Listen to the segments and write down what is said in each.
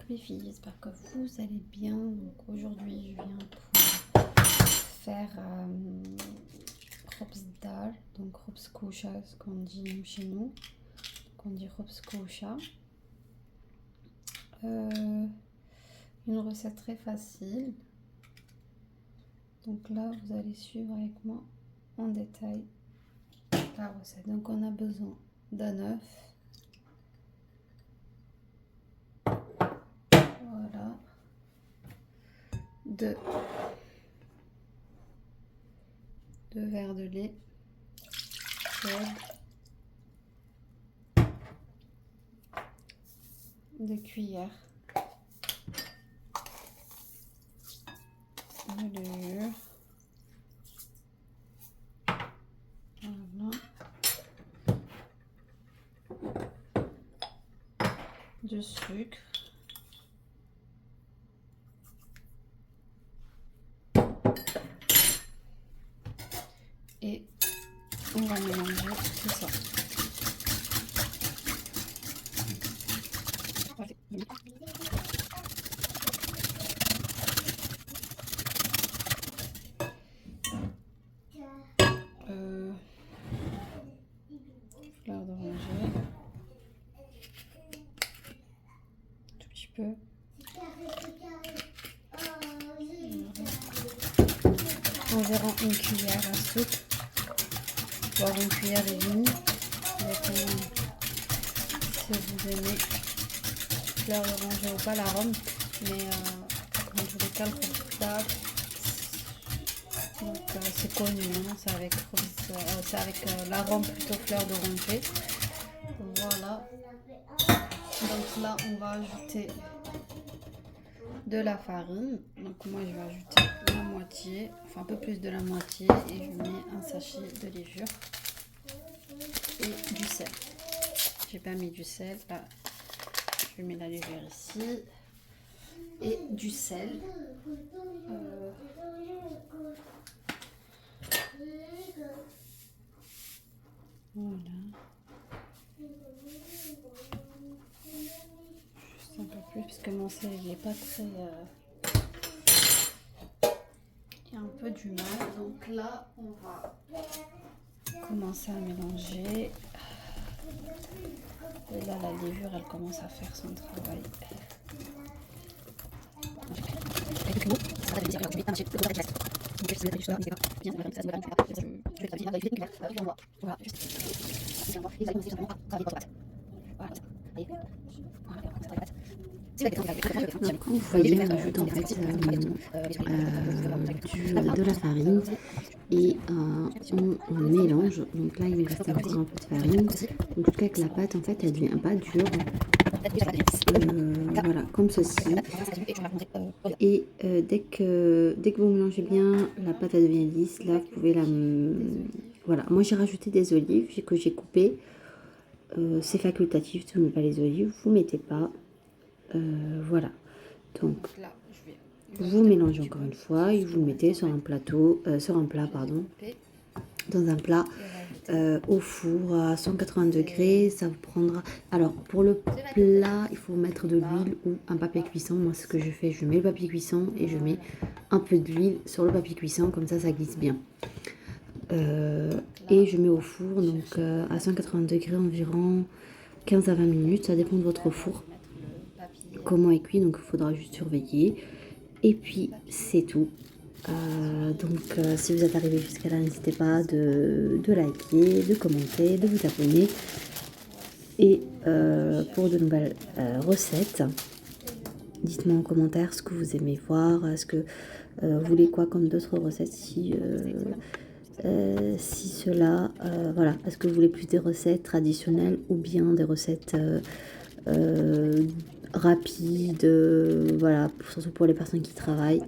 donc les filles, j'espère que vous allez bien. Donc aujourd'hui je viens pour faire Khobz Dar, donc Khobz Kosha, ce qu'on dit chez nous. Donc on dit Khobz Kosha. Une recette très facile. Donc là vous allez suivre avec moi en détail la recette. Donc on a besoin d'un œuf. Voilà. Deux verres de lait chaude, 2 cuillères de levure, voilà, de sucre, et on va mélanger tout ça. Fleur d'oranger, tout petit peu. Environ une cuillère à soupe, voire une cuillère et demie, dépend si vous aimez fleur d'oranger ou pas l'arôme, mais dans tous les cas le Khobz Dar, donc c'est connu, hein, c'est avec l'arôme plutôt fleur d'oranger. Voilà, donc là on va ajouter de la farine. Donc moi je vais ajouter la moitié, enfin un peu plus de la moitié, et je mets un sachet de levure et du sel. J'ai pas mis du sel, là je mets la levure ici et du sel. Voilà, juste un peu plus parce que mon sel il n'est pas très il y a un peu du mal. Donc là on va commencer à mélanger. Et là la levure elle commence à faire son travail. Donc, vous voyez, on ajoute en fait de la farine et on mélange. Donc là, il me reste encore un peu de farine. Donc jusqu'à que la pâte, en fait, elle devient pas dure. Voilà, comme ceci. Et dès que vous mélangez bien, la pâte elle devient lisse. Là, vous pouvez la... Voilà, moi j'ai rajouté des olives que j'ai coupées. C'est facultatif, si vous ne mettez pas les olives, vous ne mettez pas. Voilà, donc vous mélangez encore une fois et vous le mettez sur un plateau, dans un plat au four à 180 degrés. Ça vous prendra, alors pour le plat il faut mettre de l'huile ou un papier cuisson. Moi ce que je fais, je mets le papier cuisson et je mets un peu d'huile sur le papier cuisson, comme ça glisse bien. Et je mets au four donc à 180 degrés environ 15 à 20 minutes, ça dépend de votre four comment est cuit, donc il faudra juste surveiller. Et puis c'est tout. Si vous êtes arrivé jusqu'à là, n'hésitez pas de liker, de commenter, de vous abonner. Et pour de nouvelles recettes, dites-moi en commentaire ce que vous aimez voir, est-ce que vous voulez quoi comme d'autres recettes, si cela, voilà, est-ce que vous voulez plus des recettes traditionnelles ou bien des recettes rapides, voilà, surtout pour les personnes qui travaillent.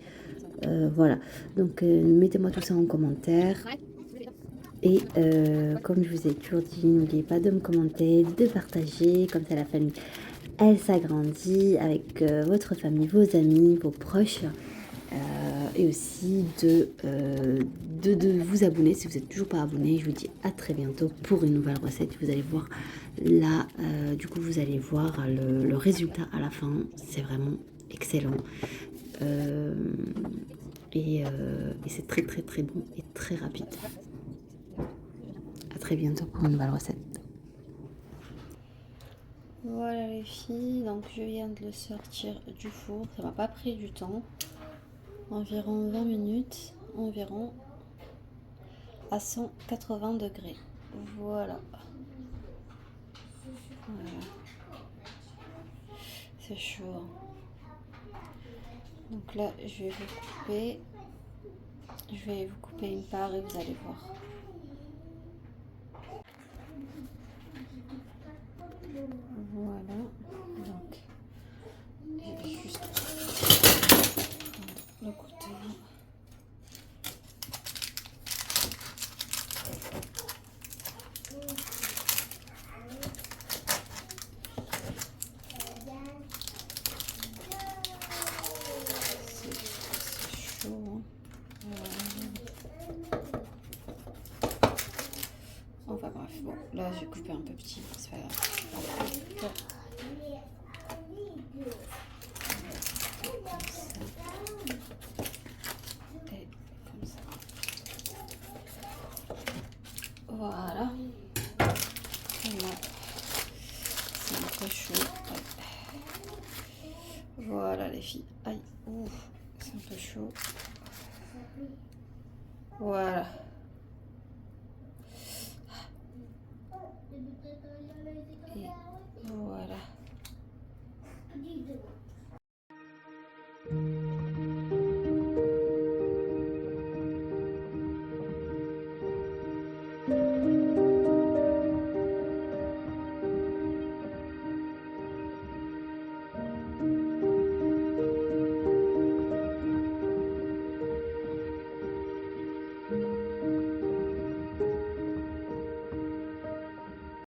Voilà, donc mettez-moi tout ça en commentaire. Et comme je vous ai toujours dit, n'oubliez pas de me commenter, de partager, comme ça la famille elle s'agrandit avec votre famille, vos amis, vos proches. et aussi de vous abonner si vous n'êtes toujours pas abonné. Je vous dis à très bientôt pour une nouvelle recette. Vous allez voir là, du coup vous allez voir le résultat à la fin. C'est vraiment excellent. Et c'est très très très bon et très rapide. À très bientôt pour une nouvelle recette. Voilà les filles, donc je viens de le sortir du four. Ça m'a pas pris du temps. Environ 20 minutes, environ à 180 degrés. Voilà. Voilà. C'est chaud. Donc là, je vais vous couper. Je vais vous couper une part et vous allez voir. Voilà. Donc, je vais juste prendre le couteau. C'est chaud. Hein. Voilà. Enfin bref, bon, là j'ai coupé un peu petit, c'est pas grave. Et comme ça. Voilà. Et là, c'est un peu chaud. Ouais. Voilà les filles. Aïe, ouf, c'est un peu chaud. Voilà.